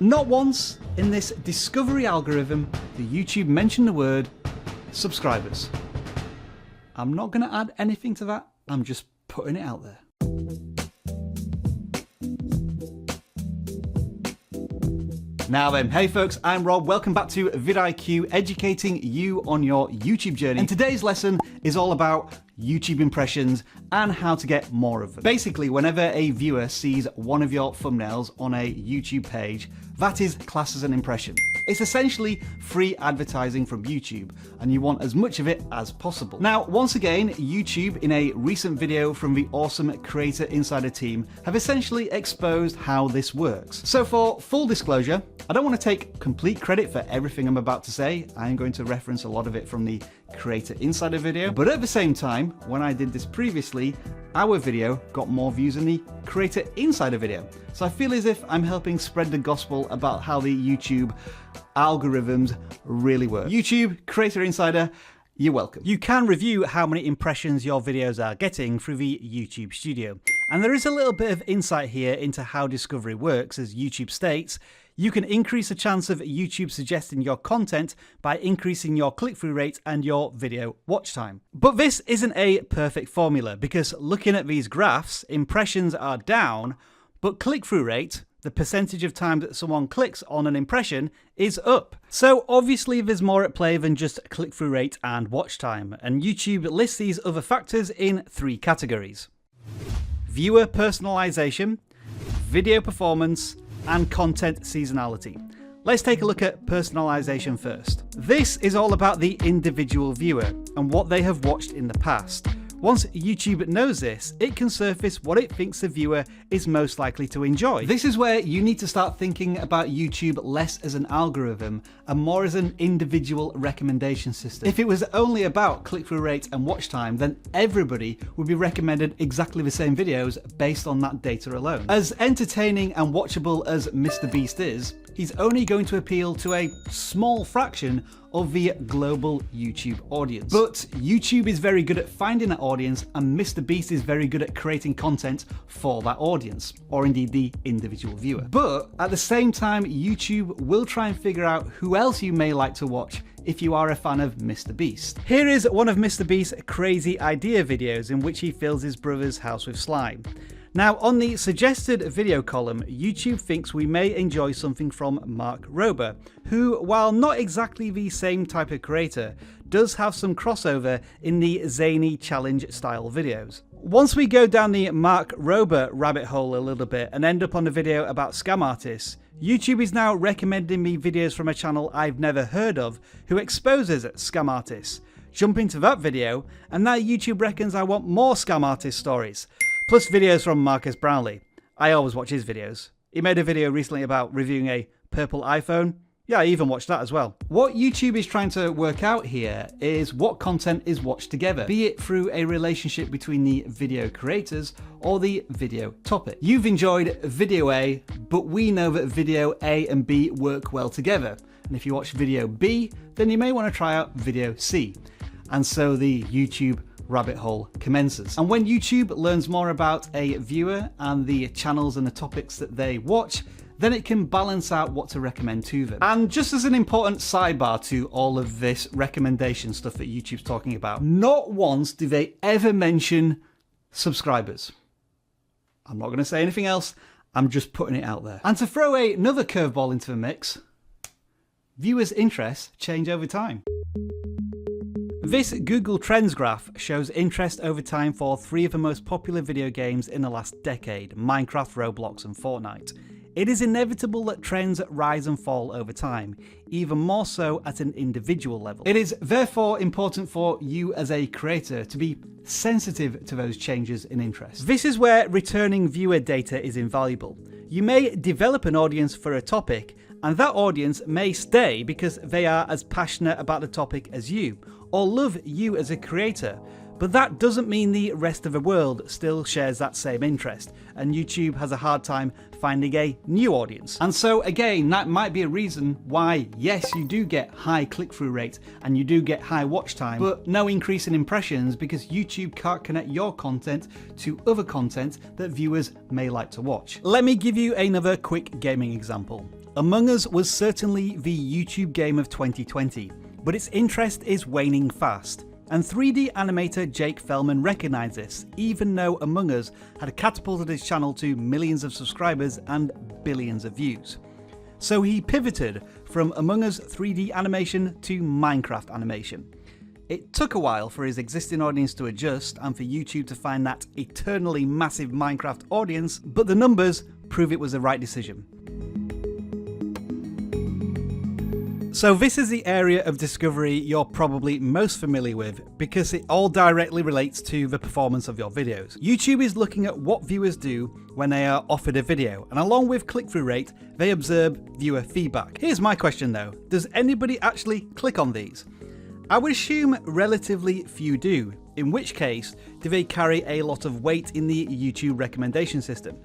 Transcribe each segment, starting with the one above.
Not once in this discovery algorithm did YouTube mention the word subscribers. I'm not going to add anything to that, I'm just putting it out there. Now then, hey folks, I'm Rob, welcome back to vidIQ, educating you on your YouTube journey. And today's lesson is all about YouTube impressions and how to get more of them. Basically, whenever a viewer sees one of your thumbnails on a YouTube page, that is classed as an impression. It's essentially free advertising from YouTube, and you want as much of it as possible. Now, once again, YouTube, in a recent video from the awesome Creator Insider team, have essentially exposed how this works. So for full disclosure, I don't want to take complete credit for everything I'm about to say. I'm going to reference a lot of it from the Creator Insider video, but at the same time, when I did this previously, our video got more views than the Creator Insider video. So I feel as if I'm helping spread the gospel about how the YouTube algorithms really work. YouTube, Creator Insider, you're welcome. You can review how many impressions your videos are getting through the YouTube Studio. And there is a little bit of insight here into how discovery works, as YouTube states. You can increase the chance of YouTube suggesting your content by increasing your click-through rate and your video watch time. But this isn't a perfect formula, because looking at these graphs, impressions are down, but click-through rate, the percentage of time that someone clicks on an impression, is up. So obviously there's more at play than just click-through rate and watch time, and YouTube lists these other factors in 3 categories: viewer personalization, video performance, and content seasonality. Let's take a look at personalization first. This is all about the individual viewer and what they have watched in the past. Once YouTube knows this, it can surface what it thinks the viewer is most likely to enjoy. This is where you need to start thinking about YouTube less as an algorithm and more as an individual recommendation system. If it was only about click-through rate and watch time, then everybody would be recommended exactly the same videos based on that data alone. As entertaining and watchable as MrBeast is, he's only going to appeal to a small fraction of the global YouTube audience. But YouTube is very good at finding that audience, and MrBeast is very good at creating content for that audience, or indeed the individual viewer. But at the same time, YouTube will try and figure out who else you may like to watch if you are a fan of MrBeast. Here is one of MrBeast's crazy idea videos in which he fills his brother's house with slime. Now, on the suggested video column, YouTube thinks we may enjoy something from Mark Rober, who, while not exactly the same type of creator, does have some crossover in the zany challenge style videos. Once we go down the Mark Rober rabbit hole a little bit and end up on a video about scam artists, YouTube is now recommending me videos from a channel I've never heard of who exposes scam artists. Jump into that video, and now YouTube reckons I want more scam artist stories. Plus videos from Marcus Brownlee. I always watch his videos. He made a video recently about reviewing a purple iPhone. Yeah, I even watched that as well. What YouTube is trying to work out here is what content is watched together, be it through a relationship between the video creators or the video topic. You've enjoyed video A, but we know that video A and B work well together. And if you watch video B, then you may want to try out video C. And so the YouTube rabbit hole commences. And when YouTube learns more about a viewer and the channels and the topics that they watch, then it can balance out what to recommend to them. And just as an important sidebar to all of this recommendation stuff that YouTube's talking about, not once do they ever mention subscribers. I'm not going to say anything else, I'm just putting it out there. And to throw another curveball into the mix, viewers' interests change over time. This Google Trends graph shows interest over time for 3 of the most popular video games in the last decade: Minecraft, Roblox, and Fortnite. It is inevitable that trends rise and fall over time, even more so at an individual level. It is therefore important for you as a creator to be sensitive to those changes in interest. This is where returning viewer data is invaluable. You may develop an audience for a topic, and that audience may stay because they are as passionate about the topic as you, or love you as a creator. But that doesn't mean the rest of the world still shares that same interest, and YouTube has a hard time finding a new audience. And so again, that might be a reason why, yes, you do get high click-through rate and you do get high watch time, but no increase in impressions, because YouTube can't connect your content to other content that viewers may like to watch. Let me give you another quick gaming example. Among Us was certainly the YouTube game of 2020, but its interest is waning fast. And 3D animator Jake Fellman recognised this, even though Among Us had catapulted his channel to millions of subscribers and billions of views. So he pivoted from Among Us 3D animation to Minecraft animation. It took a while for his existing audience to adjust and for YouTube to find that eternally massive Minecraft audience, but the numbers prove it was the right decision. So this is the area of discovery you're probably most familiar with because it all directly relates to the performance of your videos. YouTube is looking at what viewers do when they are offered a video, and along with click-through rate, they observe viewer feedback. Here's my question though, does anybody actually click on these? I would assume relatively few do, in which case do they carry a lot of weight in the YouTube recommendation system.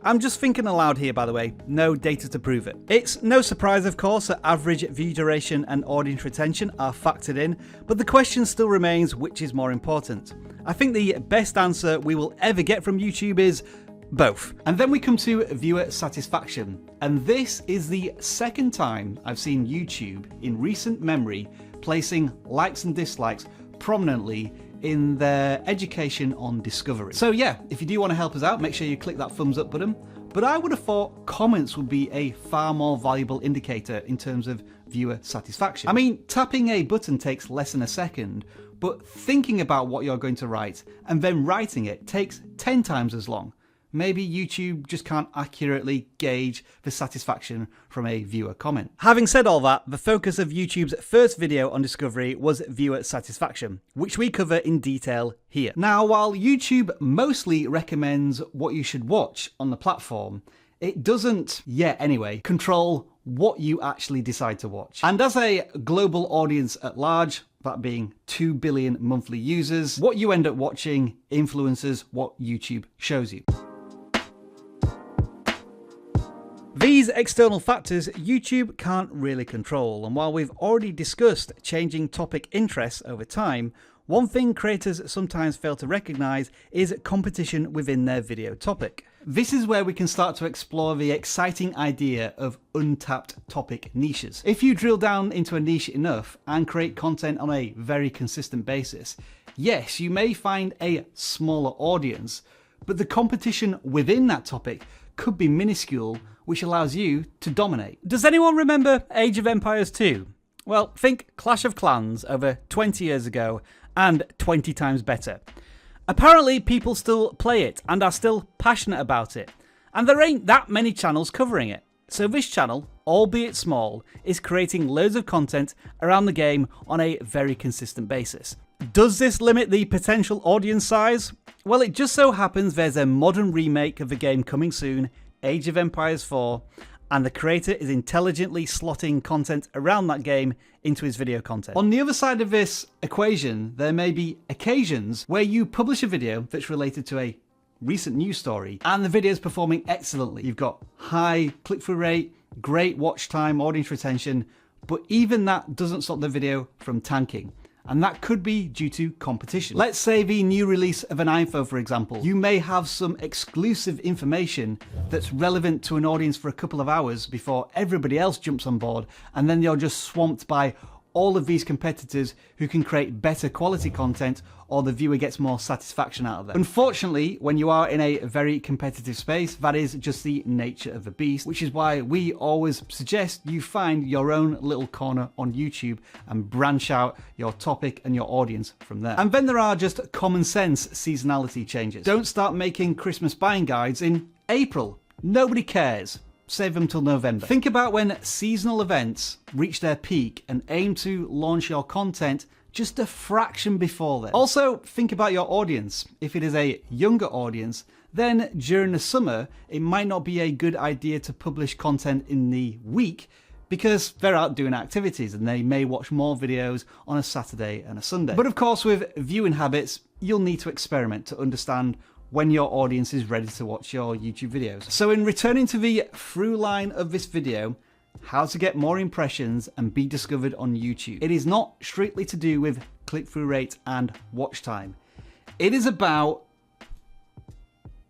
I'm just thinking aloud here, by the way, no data to prove it. It's no surprise, of course, that average view duration and audience retention are factored in, but the question still remains, which is more important? I think the best answer we will ever get from YouTube is both. And then we come to viewer satisfaction. And this is the second time I've seen YouTube in recent memory placing likes and dislikes prominently in their education on discovery. So yeah, if you do want to help us out, make sure you click that thumbs up button. But I would have thought comments would be a far more valuable indicator in terms of viewer satisfaction. I mean, tapping a button takes less than a second, but thinking about what you're going to write and then writing it takes 10 times as long. Maybe YouTube just can't accurately gauge the satisfaction from a viewer comment. Having said all that, the focus of YouTube's first video on discovery was viewer satisfaction, which we cover in detail here. Now, while YouTube mostly recommends what you should watch on the platform, it doesn't, yet anyway, control what you actually decide to watch. And as a global audience at large, that being 2 billion monthly users, what you end up watching influences what YouTube shows you. These external factors YouTube can't really control, and while we've already discussed changing topic interests over time, one thing creators sometimes fail to recognise is competition within their video topic. This is where we can start to explore the exciting idea of untapped topic niches. If you drill down into a niche enough and create content on a very consistent basis, yes, you may find a smaller audience, but the competition within that topic could be minuscule, which allows you to dominate. Does anyone remember Age of Empires 2? Well, think Clash of Clans over 20 years ago and 20 times better. Apparently people still play it and are still passionate about it, and there ain't that many channels covering it. So this channel, albeit small, is creating loads of content around the game on a very consistent basis. Does this limit the potential audience size? Well, it just so happens there's a modern remake of the game coming soon, Age of Empires 4, and the creator is intelligently slotting content around that game into his video content. On the other side of this equation, there may be occasions where you publish a video that's related to a recent news story and the video is performing excellently. You've got high click-through rate, great watch time, audience retention, but even that doesn't stop the video from tanking. And that could be due to competition. Let's say the new release of an iPhone, for example. You may have some exclusive information that's relevant to an audience for a couple of hours before everybody else jumps on board, and then you're just swamped by all of these competitors who can create better quality content, or the viewer gets more satisfaction out of them. Unfortunately, when you are in a very competitive space, that is just the nature of the beast, which is why we always suggest you find your own little corner on YouTube and branch out your topic and your audience from there. And then there are just common sense seasonality changes. Don't start making Christmas buying guides in April. Nobody cares. Save them till November. Think about when seasonal events reach their peak and aim to launch your content just a fraction before then. Also, think about your audience. If it is a younger audience, then during the summer, it might not be a good idea to publish content in the week because they're out doing activities and they may watch more videos on a Saturday and a Sunday. But of course, with viewing habits, you'll need to experiment to understand when your audience is ready to watch your YouTube videos. So in returning to the through line of this video, how to get more impressions and be discovered on YouTube, it is not strictly to do with click-through rate and watch time. It is about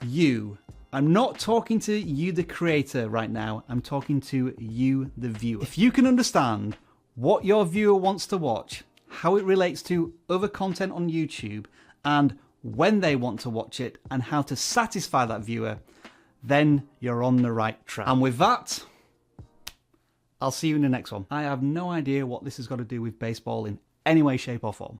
you I'm not talking to you, the creator, right now. I'm talking to you, the viewer. If you can understand what your viewer wants to watch, how it relates to other content on YouTube, and when they want to watch it, and how to satisfy that viewer, then you're on the right track. And with that, I'll see you in the next one. I have no idea what this has got to do with baseball in any way, shape, or form.